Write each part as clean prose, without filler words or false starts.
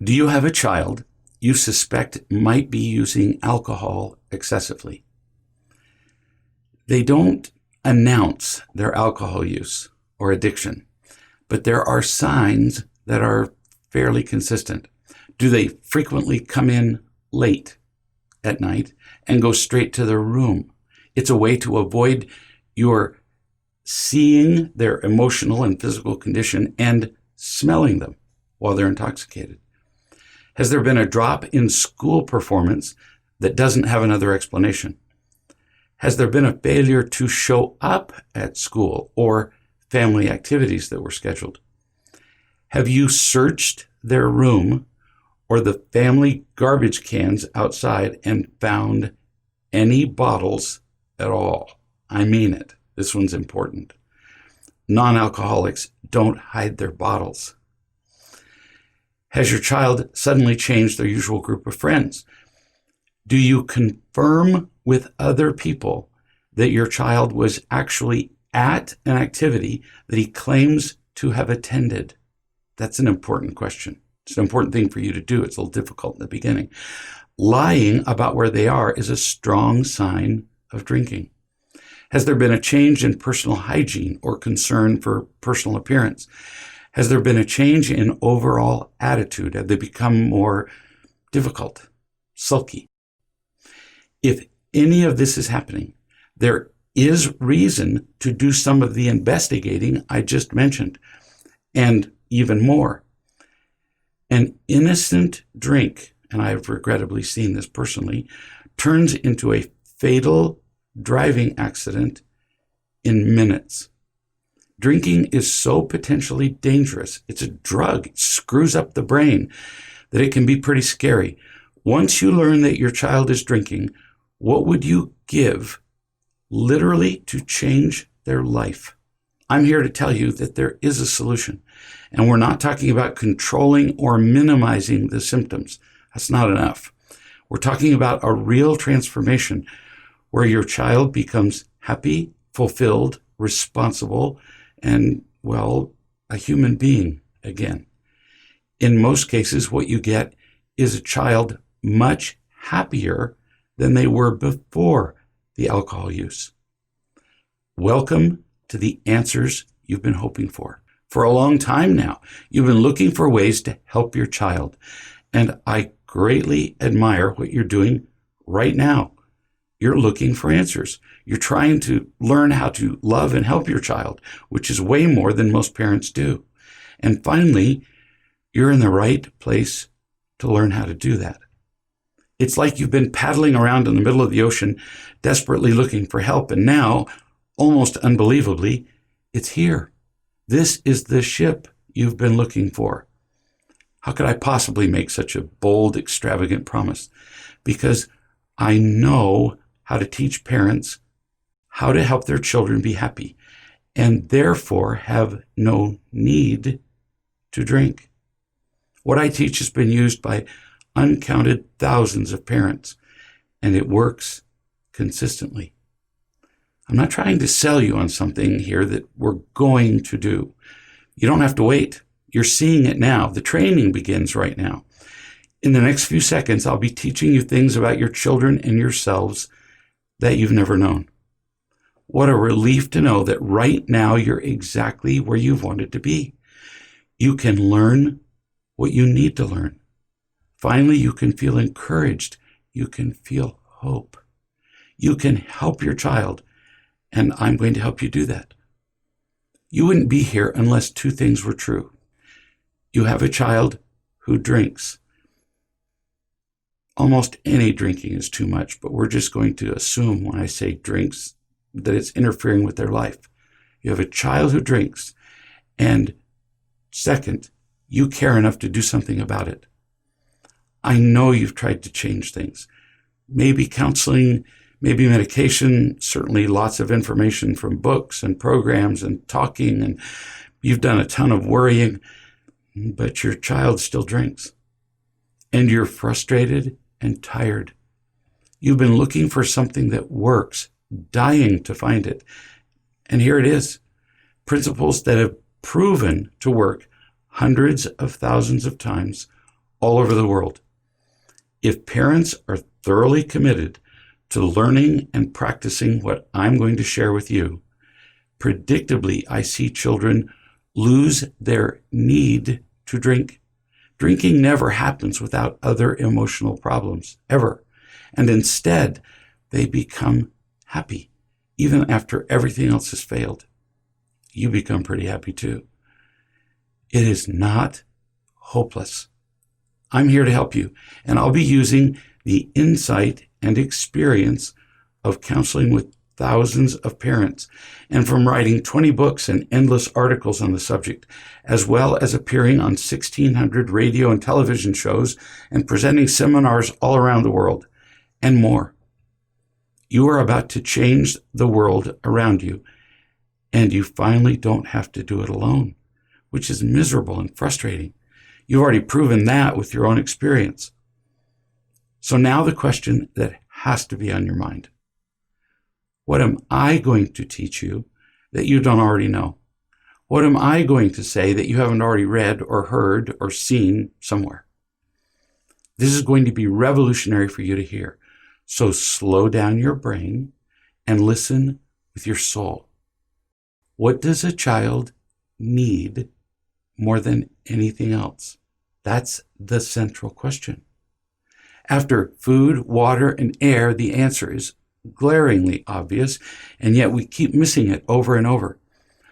Do you have a child you suspect might be using alcohol excessively? They don't announce their alcohol use or addiction, but there are signs that are fairly consistent. Do they frequently come in late at night and go straight to their room? It's a way to avoid your seeing their emotional and physical condition and smelling them while they're intoxicated. Has there been a drop in school performance that doesn't have another explanation? Has there been a failure to show up at school or family activities that were scheduled? Have you searched their room or the family garbage cans outside and found any bottles at all? I mean it. This one's important. Non-alcoholics don't hide their bottles. Has your child suddenly changed their usual group of friends? Do you confirm with other people that your child was actually at an activity that he claims to have attended? That's an important question. It's an important thing for you to do. It's a little difficult in the beginning. Lying about where they are is a strong sign of drinking. Has there been a change in personal hygiene or concern for personal appearance? Has there been a change in overall attitude? Have they become more difficult, sulky? If any of this is happening, there is reason to do some of the investigating I just mentioned, and even more. An innocent drink, and I have regrettably seen this personally, turns into a fatal driving accident in minutes. Drinking is so potentially dangerous. It's a drug. It screws up the brain that it can be pretty scary. Once you learn that your child is drinking, what would you give literally to change their life? I'm here to tell you that there is a solution. And we're not talking about controlling or minimizing the symptoms. That's not enough. We're talking about a real transformation where your child becomes happy, fulfilled, responsible, and, well, a human being again. In most cases, what you get is a child much happier than they were before the alcohol use. Welcome to the answers you've been hoping for. For a long time now, you've been looking for ways to help your child, and I greatly admire what you're doing right now. You're looking for answers. You're trying to learn how to love and help your child, which is way more than most parents do. And finally, you're in the right place to learn how to do that. It's like you've been paddling around in the middle of the ocean, desperately looking for help, and now, almost unbelievably, it's here. This is the ship you've been looking for. How could I possibly make such a bold, extravagant promise? Because I know how to teach parents how to help their children be happy and therefore have no need to drink. What I teach has been used by uncounted thousands of parents, and it works consistently. I'm not trying to sell you on something here that we're going to do. You don't have to wait. You're seeing it now. The training begins right now. In the next few seconds, I'll be teaching you things about your children and yourselves that you've never known. What a relief to know that right now you're exactly where you've wanted to be. You can learn what you need to learn. Finally, you can feel encouraged. You can feel hope. You can help your child, and I'm going to help you do that. You wouldn't be here unless two things were true. You have a child who drinks. Almost any drinking is too much, but we're just going to assume when I say drinks that it's interfering with their life. You have a child who drinks, and second, you care enough to do something about it. I know you've tried to change things. Maybe counseling, maybe medication, certainly lots of information from books and programs and talking, and you've done a ton of worrying, but your child still drinks. And you're frustrated and tired. You've been looking for something that works, dying to find it. And here it is. Principles that have proven to work hundreds of thousands of times all over the world. If parents are thoroughly committed to learning and practicing what I'm going to share with you, predictably, I see children lose their need to drink. Drinking never happens without other emotional problems, ever. And instead, they become happy, even after everything else has failed. You become pretty happy too. It is not hopeless. I'm here to help you, and I'll be using the insight and experience of counseling with thousands of parents, and from writing 20 books and endless articles on the subject, as well as appearing on 1,600 radio and television shows and presenting seminars all around the world, and more. You are about to change the world around you, and you finally don't have to do it alone, which is miserable and frustrating. You've already proven that with your own experience. So now the question that has to be on your mind. What am I going to teach you that you don't already know? What am I going to say that you haven't already read or heard or seen somewhere? This is going to be revolutionary for you to hear. So slow down your brain and listen with your soul. What does a child need more than anything else? That's the central question. After food, water, and air, the answer is glaringly obvious, and yet we keep missing it over and over.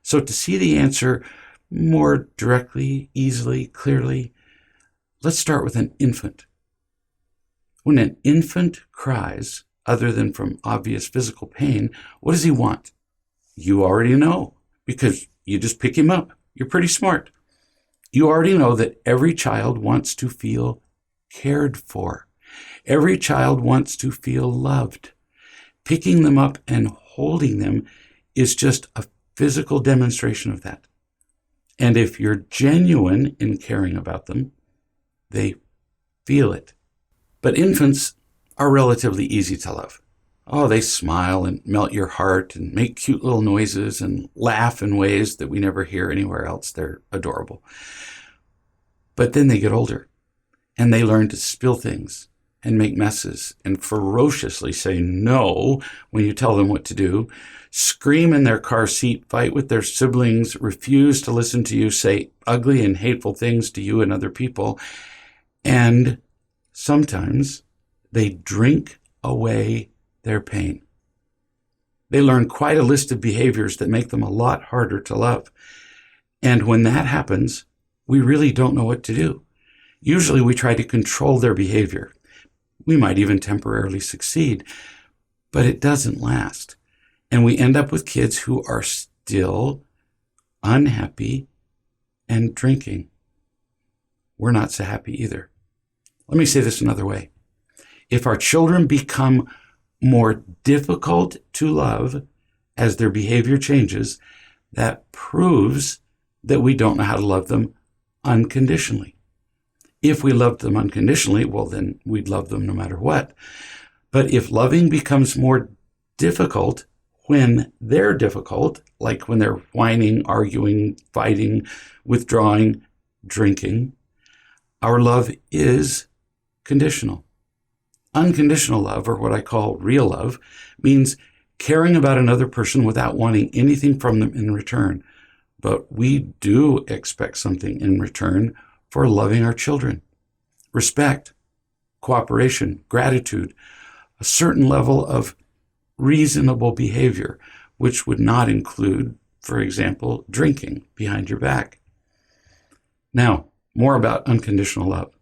So to see the answer more directly, easily, clearly, let's start with an infant. When an infant cries, other than from obvious physical pain, what does he want? You already know, because you just pick him up. You're pretty smart. You already know that every child wants to feel cared for. Every child wants to feel loved. Picking them up and holding them is just a physical demonstration of that. And if you're genuine in caring about them, they feel it. But infants are relatively easy to love. Oh, they smile and melt your heart and make cute little noises and laugh in ways that we never hear anywhere else. They're adorable. But then they get older and they learn to spill things and make messes and ferociously say no when you tell them what to do, scream in their car seat, fight with their siblings, refuse to listen to you, say ugly and hateful things to you and other people, and sometimes they drink away their pain. They learn quite a list of behaviors that make them a lot harder to love. And when that happens, we really don't know what to do. Usually we try to control their behavior. We might even temporarily succeed, but it doesn't last. And we end up with kids who are still unhappy and drinking. We're not so happy either. Let me say this another way. If our children become more difficult to love as their behavior changes, that proves that we don't know how to love them unconditionally. If we loved them unconditionally, well, then we'd love them no matter what. But if loving becomes more difficult when they're difficult, like when they're whining, arguing, fighting, withdrawing, drinking, our love is conditional. Unconditional love, or what I call real love, means caring about another person without wanting anything from them in return. But we do expect something in return for loving our children. Respect, cooperation, gratitude, a certain level of reasonable behavior, which would not include, for example, drinking behind your back. Now, more about unconditional love.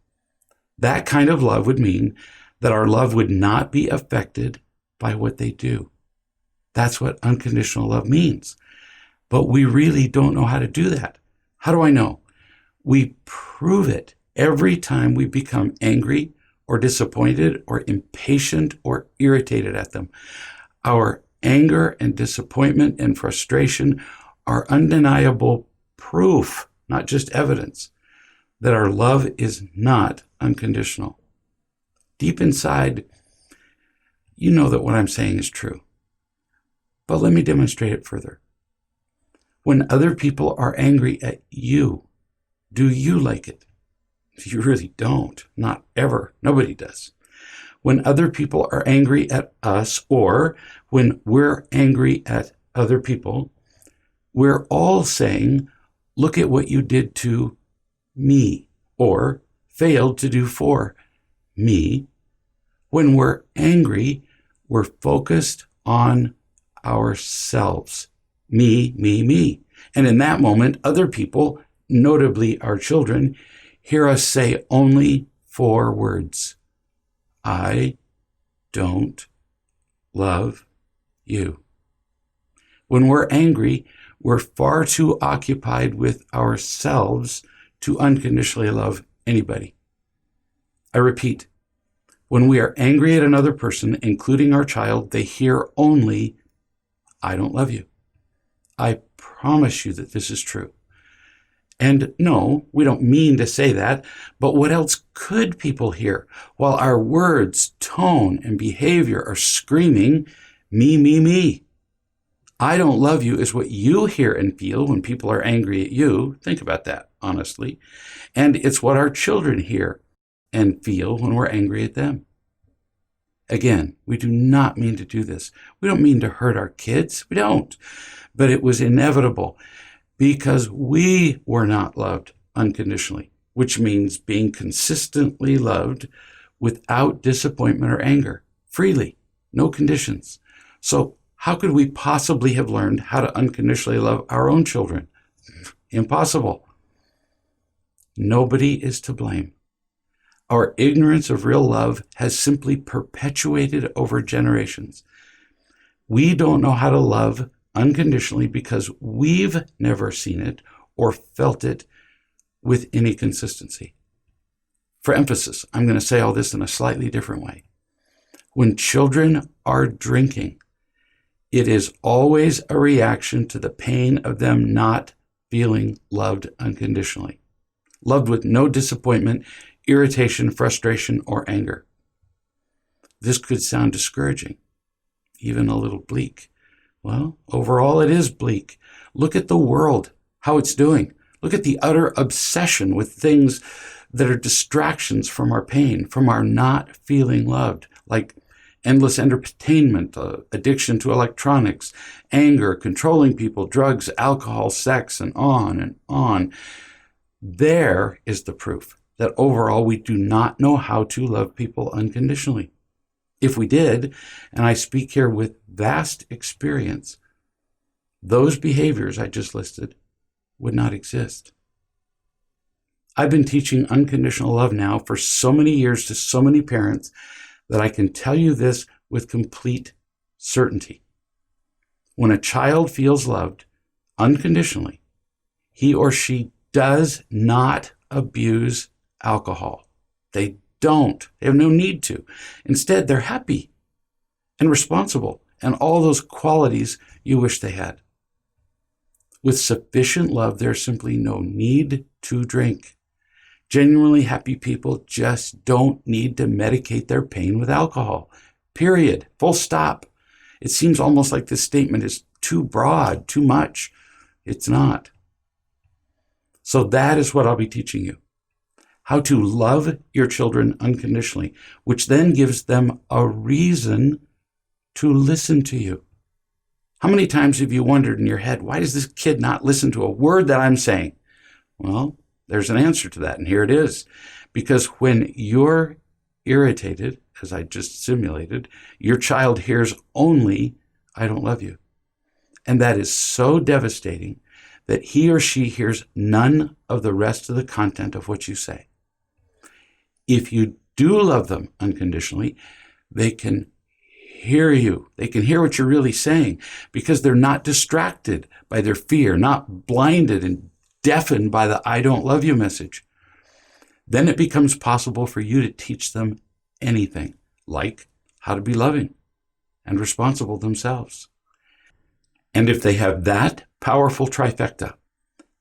That kind of love would mean that our love would not be affected by what they do. That's what unconditional love means. But we really don't know how to do that. How do I know? We prove it every time we become angry or disappointed or impatient or irritated at them. Our anger and disappointment and frustration are undeniable proof, not just evidence, that our love is not unconditional. Deep inside, you know that what I'm saying is true. But let me demonstrate it further. When other people are angry at you, do you like it? You really don't. Not ever. Nobody does. When other people are angry at us, or when we're angry at other people, we're all saying, look at what you did to me, or failed to do for me. When we're angry, we're focused on ourselves. Me, me, me. And in that moment, other people, notably our children, hear us say only 4 words. I don't love you. When we're angry, we're far too occupied with ourselves to unconditionally love anybody. I repeat, when we are angry at another person, including our child, they hear only, I don't love you. I promise you that this is true. And no, we don't mean to say that, but what else could people hear while our words, tone, and behavior are screaming, me, me, me? I don't love you is what you hear and feel when people are angry at you. Think about that, honestly. And it's what our children hear and feel when we're angry at them. Again, we do not mean to do this. We don't mean to hurt our kids. We don't. But it was inevitable because we were not loved unconditionally, which means being consistently loved without disappointment or anger, freely, no conditions. So how could we possibly have learned how to unconditionally love our own children? Impossible. Nobody is to blame. Our ignorance of real love has simply perpetuated over generations. We don't know how to love unconditionally because we've never seen it or felt it with any consistency. For emphasis, I'm going to say all this in a slightly different way. When children are drinking, it is always a reaction to the pain of them not feeling loved unconditionally. Loved with no disappointment, irritation, frustration, or anger. This could sound discouraging, even a little bleak. Well, overall it is bleak. Look at the world, how it's doing. Look at the utter obsession with things that are distractions from our pain, from our not feeling loved, like endless entertainment, addiction to electronics, anger, controlling people, drugs, alcohol, sex, and on and on. There is the proof that overall we do not know how to love people unconditionally. If we did, and I speak here with vast experience, those behaviors I just listed would not exist. I've been teaching unconditional love now for so many years to so many parents that I can tell you this with complete certainty. When a child feels loved unconditionally, he or she does not abuse alcohol. They don't. They have no need to. Instead, they're happy and responsible and all those qualities you wish they had. With sufficient love, there's simply no need to drink. Genuinely happy people just don't need to medicate their pain with alcohol. Period. Full stop. It seems almost like this statement is too broad, too much. It's not. So that is what I'll be teaching you. How to love your children unconditionally, which then gives them a reason to listen to you. How many times have you wondered in your head, why does this kid not listen to a word that I'm saying? Well, there's an answer to that, and here it is. Because when you're irritated, as I just simulated, your child hears only, I don't love you. And that is so devastating that he or she hears none of the rest of the content of what you say. If you do love them unconditionally, they can hear you. They can hear what you're really saying because they're not distracted by their fear, not blinded and deafened by the I don't love you message. Then it becomes possible for you to teach them anything, like how to be loving and responsible themselves. And if they have that powerful trifecta,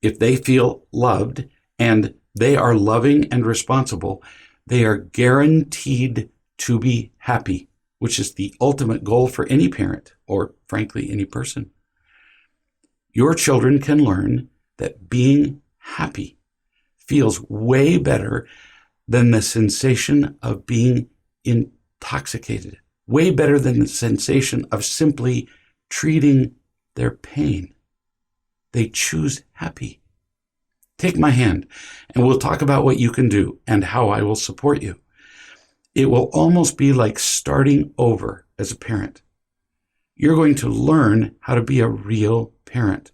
if they feel loved and they are loving and responsible, they are guaranteed to be happy, which is the ultimate goal for any parent or, frankly, any person. Your children can learn that being happy, feels way better than the sensation of being intoxicated, way better than the sensation of simply treating their pain. They choose happy. Take my hand, and we'll talk about what you can do and how I will support you. It will almost be like starting over as a parent. You're going to learn how to be a real parent,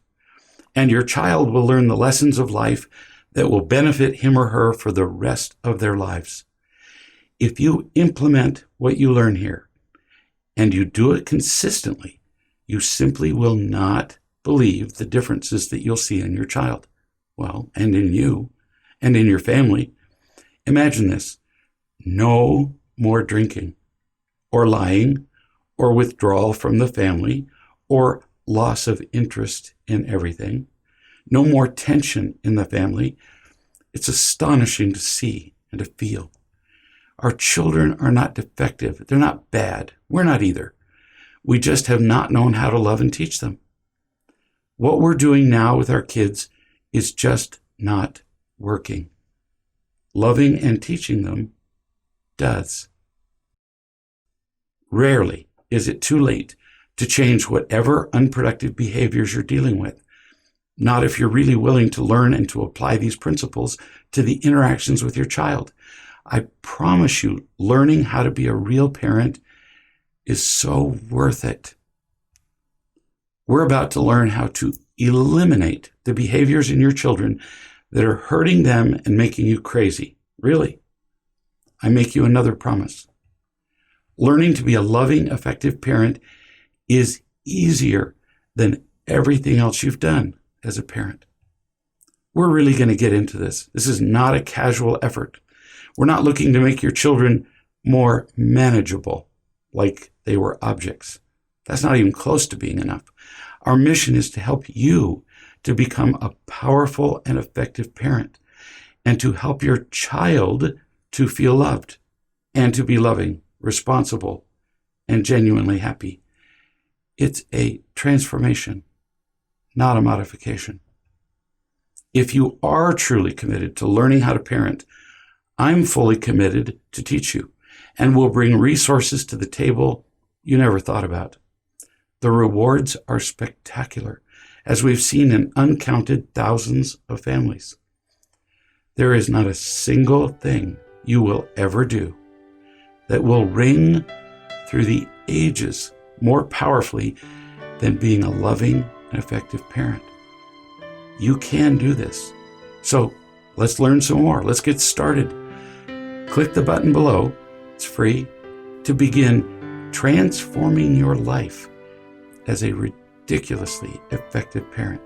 and your child will learn the lessons of life that will benefit him or her for the rest of their lives. If you implement what you learn here, and you do it consistently, you simply will not believe the differences that you'll see in your child. Well, and in you, and in your family. Imagine this: no more drinking, or lying, or withdrawal from the family, or loss of interest in everything. No more tension in the family. It's astonishing to see and to feel. Our children are not defective. They're not bad. We're not either. We just have not known how to love and teach them. What we're doing now with our kids is just not working. Loving and teaching them does. Rarely is it too late to change whatever unproductive behaviors you're dealing with. Not if you're really willing to learn and to apply these principles to the interactions with your child. I promise you, learning how to be a real parent is so worth it. We're about to learn how to eliminate the behaviors in your children that are hurting them and making you crazy. Really. I make you another promise. Learning to be a loving, effective parent is easier than everything else you've done as a parent. We're really going to get into this. This is not a casual effort. We're not looking to make your children more manageable, like they were objects. That's not even close to being enough. Our mission is to help you to become a powerful and effective parent, and to help your child to feel loved and to be loving, responsible, and genuinely happy. It's a transformation, not a modification. If you are truly committed to learning how to parent, I'm fully committed to teach you, and will bring resources to the table you never thought about. The rewards are spectacular, as we've seen in uncounted thousands of families. There is not a single thing you will ever do that will ring through the ages more powerfully than being a loving and effective parent. You can do this. So let's learn some more. Let's get started. Click the button below. It's free to begin transforming your life as a ridiculously effective parent.